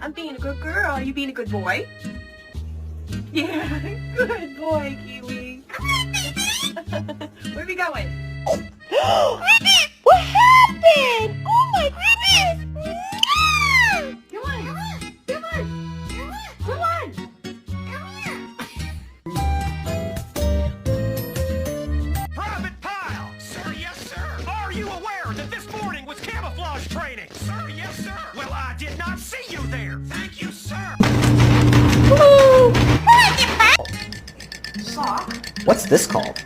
I'm being a good girl. Are you being a good boy? Yeah, good boy, Kiwi. Where are we going? What happened? Oh my goodness! Come on. Come on. Come on. Private Pile! Sir, yes, sir. Are you aware that this morning was camouflage training? Sir, yes, sir. Well, I did not see you there. Thank you, sir. Woo! Sock. What's this called?